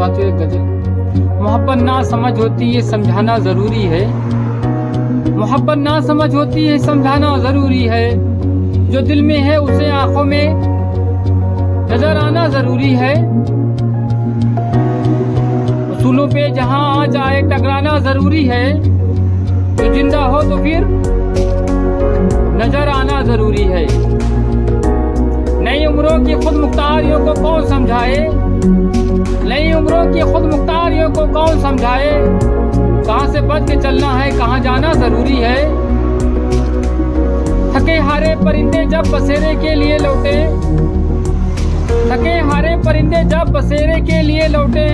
सुनाते हुए गजल। मोहब्बत ना समझ होती है समझाना जरूरी है, मोहब्बत ना समझ होती है समझाना जरूरी है। जो दिल में है उसे आंखों में नजर आना जरूरी है। उसूलों पे जहां आ जाए टकराना जरूरी है। जो जिंदा हो तो फिर नजर आना जरूरी है। नई उम्रों की खुद मुख्तारियों को कौन समझाए, नई उम्रों की खुद मुख्तारियों को कौन समझाए। कहां से बच के चलना है कहां जाना जरूरी है। थके हारे परिंदे जब बसेरे के लिए लौटे, थके हारे परिंदे जब बसेरे के लिए लौटे।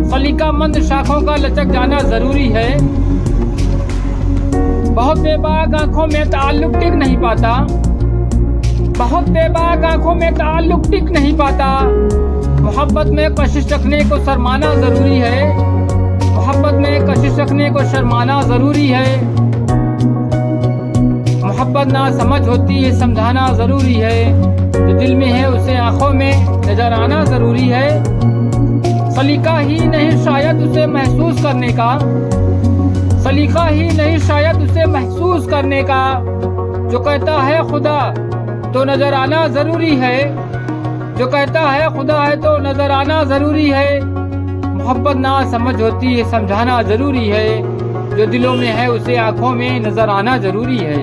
सलीका मंद शाखों का लचक जाना जरूरी है। बहुत बेबाक आंखों में ताल्लुक टिक नहीं पाता, बहुत बेबाक आंखों में ताल्लुक टिक नहीं पाता। मोहब्बत में कशिश रखने को शर्माना जरूरी है, मोहब्बत में कशिश रखने को शर्माना जरूरी है। मोहब्बत ना समझ होती है समझाना जरूरी है। जो दिल में है उसे आंखों में नजर आना जरूरी है। सलीका ही नहीं शायद उसे महसूस करने का, सलीका ही नहीं शायद उसे महसूस करने का। जो कहता है खुदा तो नजर आना जरूरी है, जो कहता है खुदा है तो नजर आना जरूरी है। मोहब्बत ना समझ होती है समझाना जरूरी है। जो दिलों में है उसे आंखों में नजर आना जरूरी है।